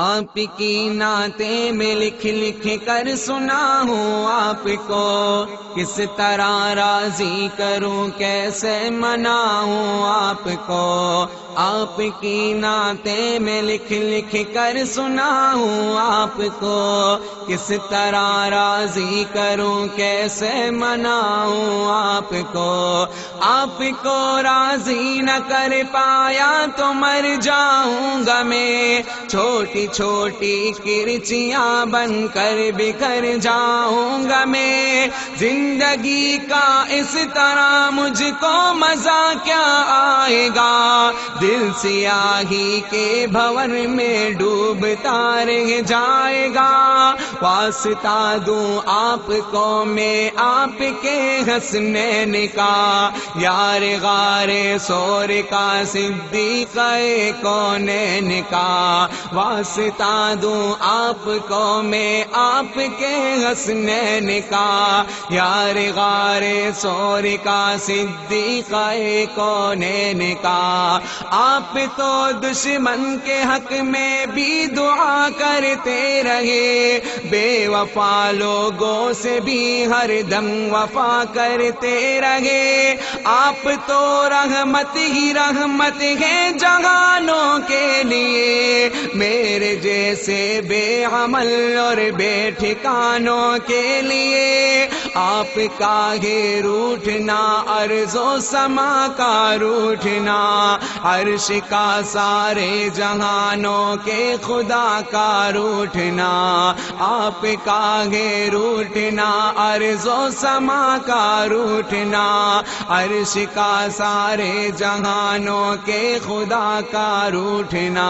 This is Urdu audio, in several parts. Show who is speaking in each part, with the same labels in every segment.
Speaker 1: آپ کی نعتیں میں لکھ لکھ کر سناؤں آپ کو، کس طرح راضی کروں کیسے مناؤں آپ کو۔ آپ کی نعتیں میں لکھ لکھ کر سناؤں آپ کو، کس طرح راضی کروں کیسے مناؤں آپ کو۔ آپ کو راضی نہ کر پایا تو مر جاؤں گا میں، چھوٹی چھوٹی کرچیاں بن کر بکھر جاؤں گا میں۔ زندگی کا اس طرح مجھ کو مزہ کیا آئے گا، دل سیاہی کے بھور میں ڈوبتا رہ جائے گا۔ واسطہ دوں آپ کو میں آپ کے حسنین کا، یار غار سور کا صدیق کونین کا۔ واسطہ دوں آپ کو میں آپ کے حسنین کا، یار غار سور کا صدیق کونین کا۔ آپ تو دشمن کے حق میں بھی دعا کرتے رہے، بے وفا لوگوں سے بھی ہر دم وفا کرتے رہے۔ آپ تو رحمت ہی رحمت ہے جہانوں کے لیے، میرے جیسے بے عمل اور بے ٹھکانوں کے لیے۔ آپ کا ہے روٹھنا ارض و سما کا روٹھنا، عرش کا سارے جہانوں کے خدا کا روٹھنا۔ آپ کا ہے روٹھنا ارض و سما کا روٹھنا، عرش کا سارے جہانوں کے خدا کا روٹھنا۔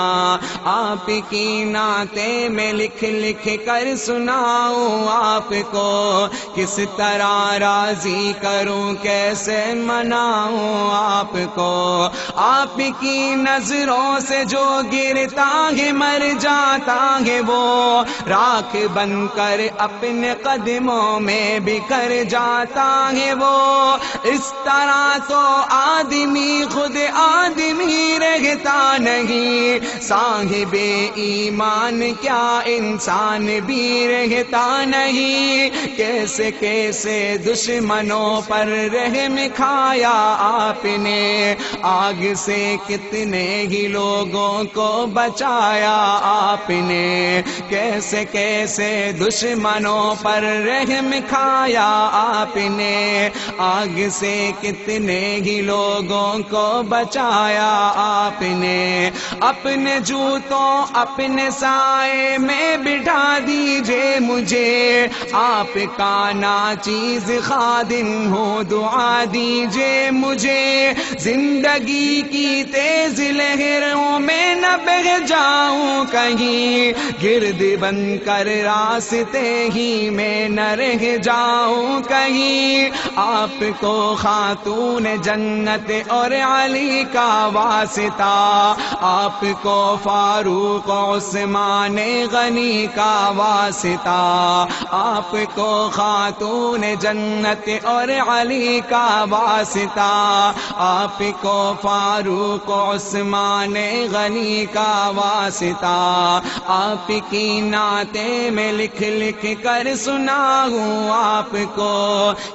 Speaker 1: آپ کی نعتیں میں لکھ لکھ کر سناؤں آپ کو، کس طرح راضی کروں کیسے مناؤں آپ کو۔ آپ کی نظروں سے جو گرتا ہے مر جاتا ہے وہ، راکھ بن کر اپنے قدموں میں بکھر جاتا ہے وہ۔ اس طرح تو آدمی خود آدمی رہتا نہیں، صاحب ایمان کیا انسان بھی رہتا نہیں۔ کیسے کیسے دشمنوں پر رحم کھایا آپ نے، آگ سے کتنے ہی لوگوں کو بچایا آپ نے۔ کیسے کیسے دشمنوں پر رحم کھایا آپ نے، آگ سے کتنے ہی لوگوں کو بچایا آپ نے۔ اپنے جوتوں اپنے سائے میں بٹھا دیجئے مجھے، آپ کا ناچیز خادم ہو دعا دیجئے مجھے۔ زندگی کی تیز لہروں میں نہ بہہ جاؤں کہیں، گرد بن کر راستے ہی میں نہ رہ جاؤں کہیں۔ آپ کو خاتون جنت اور علی کا واسطہ، آپ کو فاروق عثمان غنی کا واسطہ، آپ کو خاتون جنت اور علی کا واسطہ، آپ کو فاروق عثمان غنی کا واسطہ۔ آپ کی نعتیں میں لکھ لکھ کر سناؤں آپ کو،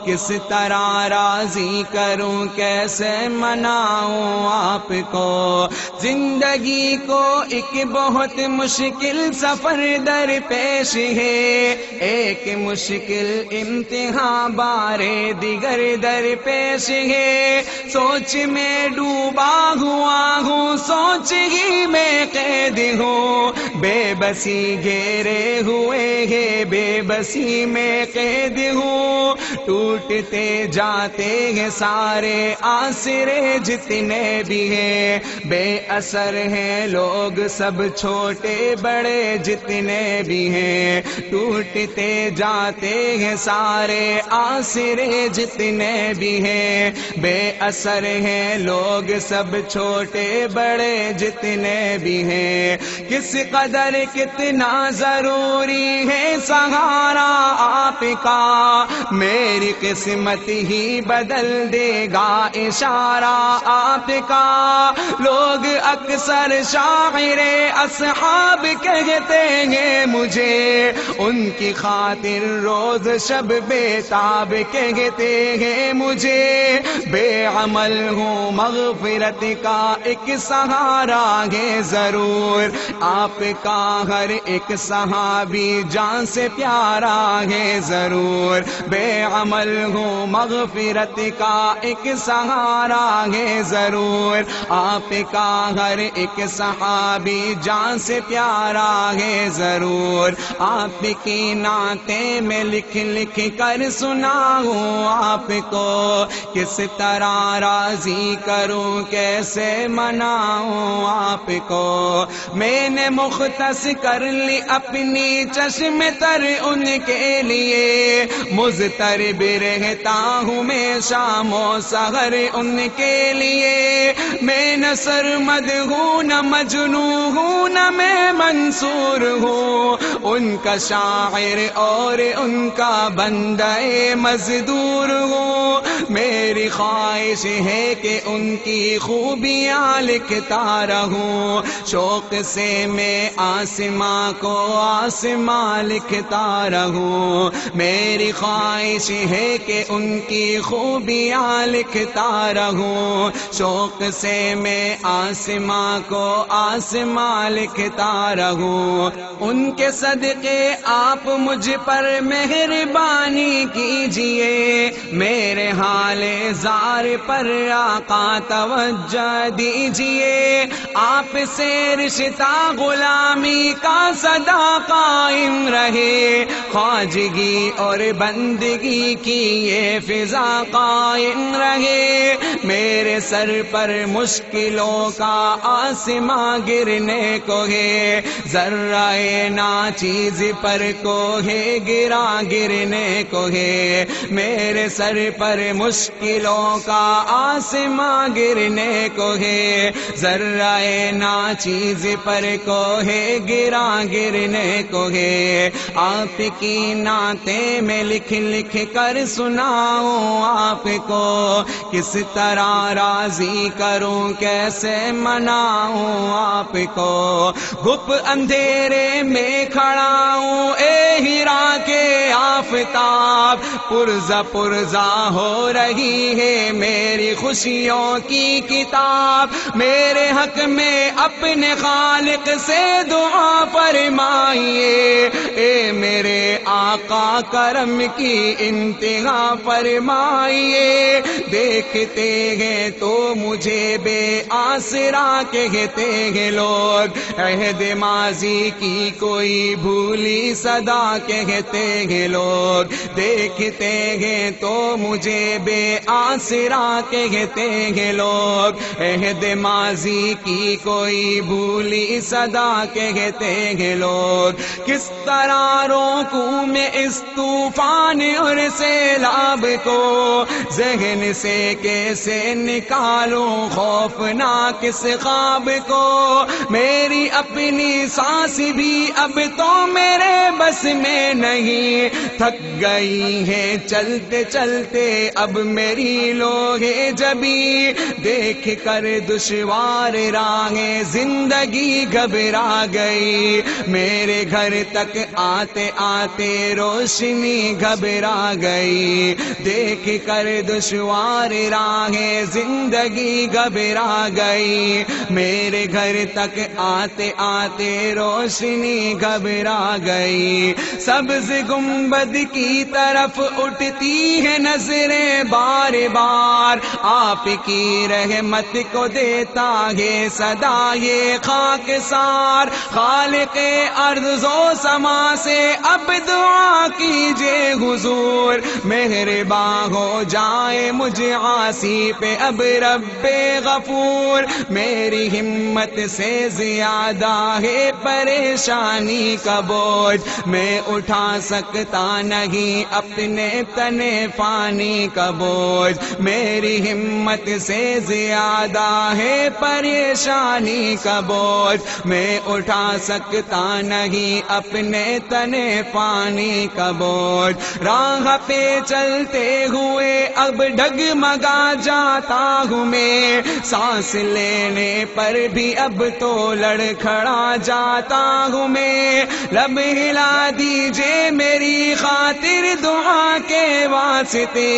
Speaker 1: کس طرح راضی کروں کیسے مناؤں آپ کو۔ زندگی کو ایک بہت مشکل سفر در پیش ہے، ایک مشکل امتحان بارے دیگر در پیش ہے۔ سوچ میں ڈوبا ہوا ہوں، سوچ ہی میں قید ہوں، بے بسی گھیرے ہوئے ہے، بے بسی میں قید ہوں۔ ٹوٹتے جاتے ہیں سارے آسرے جتنے بھی ہیں، بے اثر ہیں لوگ سب چھوٹے بڑے جتنے بھی ہیں۔ ٹوٹتے جاتے ہیں سارے آسرے جتنے بھی ہیں، بے اثر ہیں لوگ سب چھوٹے بڑے جتنے بھی ہیں۔ کس قدر قدر کتنا ضروری ہے سہارا آپ کا، میری قسمت ہی بدل دے گا اشارہ آپ کا۔ لوگ اکثر شاعر اصحاب کہتے ہیں مجھے، ان کی خاطر روز شب بیتاب کہتے ہیں مجھے، بے عمل ہوں مغفرت کا ایک سہارا ہے ضرور آپ کا، ہر ایک صحابی جان سے پیارا ہے ضرور، بے عمل ہوں مغفرت کا ایک سہارا ہے ضرور آپ کا، ہر ایک صحابی جان سے پیارا ہے ضرور، آپ کی نعتیں میں لکھ لکھ کر سناؤں آپ کو، کس طرح راضی کروں کیسے مناؤں آپ کو، میں نے مختص کر لی اپنی چشم تر ان کے لیے، مضطرب رہتا ہوں میں شام و سحر ان کے لیے، میں نہ سرمد ہوں نہ مجنوں ہوں نہ میں منصور ہوں، ان کا شاعر اور ان کا بندہ مزدور ہوں، میری خواہش ہے کہ ان کی خوبیاں لکھتا رہوں، شوق سے میں آسماں کو آسماں لکھتا رہوں، میری خواہش ہے کہ ان کی خوبیاں لکھتا رہوں، شوق سے میں آسماں کو آسماں لکھتا رہوں، ان کے صدقے آپ مجھ پر مہربانی کیجئے، میرے حال زار پر آقا توجہ دیجئے، آپ سے رشتہ غلامی کا سدا قائم رہے، خواجگی اور بندگی کی یہ فضا قائم رہے، میرے سر پر مشکلوں کا آسماں گرنے کو ہے، ذرہ ناچیز پر کو ہے گرا گرنے کو ہے، میرے سر پر مشکلوں کا آسماں گرنے کو ہے، ذرہ ناچیز پر کو ہے گرا گرنے کو ہے، آپ کی نعتیں میں لکھ لکھ کر سناؤں آپ کو، کس طرح راضی کروں کیسے مناؤں آپ کو، گھپ اندھیرے میں کھڑا ہوں اے ہیرا کے آفتاب، پرزہ پرزہ ہو رہی ہے میری خوشیوں کی کتاب، میرے حق میں اپنے خالق سے دعا فرمائیے، اے میرے آقا کرم کی انتہا فرمائیے، دیکھتے ہیں تو مجھے بے آسرا کہتے ہیں لوگ، عہد ماضی کی کوئی بھولی صدا کہتے ہیں لوگ، دیکھتے ہیں تو مجھے بے آسرا کہتے ہیں لوگ، عہد ماضی کی کوئی بھولی صدا کہتے ہیں لوگ، کس طرح روکوں میں اس طوفان اور سیلاب کو، ذہن سے کیسے نکالوں خوفناک اس خواب کو، میری اپنی سانس بھی اب تو میرے بس میں نہیں، تھک گئی ہے چلتے چلتے اب میری لوہے جبی، دیکھ کر دشوار راہیں زندگی گھبرا گئی، میرے گھر تک آتے آتے روشنی گھبرا گئی، دیکھ کر دشوار راہیں زندگی گھبرا گئی، میرے گھر تک آتے آتے روشنی گھبرا گئی، سبز گنبد کی طرف اٹھتی ہے نظریں بار بار، آپ کی رحمت کو دیتا ہے صدا یہ خاکسار، خالق ارض و سما سے اب دعا کیجئے حضور، مہرباں ہو جائے مجھ عاصی پہ اب رب غفور، میری ہمت سے زیادہ ہے پریشانی کا بوجھ، میں اٹھا سکتا نہیں اپنے تنے فانی کا بوجھ، میری ہمت سے زیادہ ہے پریشانی کا بوجھ، میں اٹھا سکتا نہیں اپنے تنے پانی کا بوجھ، راہ پہ چلتے ہوئے اب ڈگمگا جاتا ہوں میں، سانس لینے پر بھی اب تو لڑکھڑا جاتا ہوں میں، لب ہلا دیجئے میری خاطر دعا کے واسطے،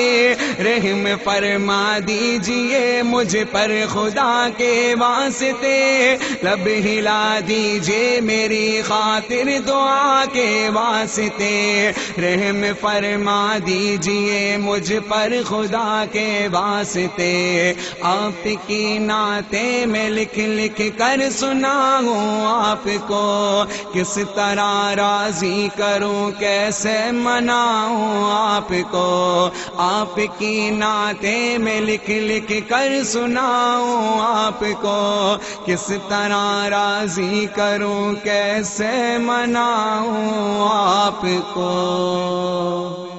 Speaker 1: رحم فرما دیجئے مجھ پر خدا کے واسطے، لب ہلا دیجئے میری خاطر دعا کے واسطے، رحم فرما دیجئے مجھ پر خدا کے واسطے، آپ کی نعتیں میں لکھ لکھ کر سناؤں آپ کو، کس طرح راضی کروں کیسے مناؤں آپ کو، آپ کی نعتیں میں لکھ لکھ کر سناؤں آپ کو، کس طرح راضی کروں کیسے مناؤں آپ کو۔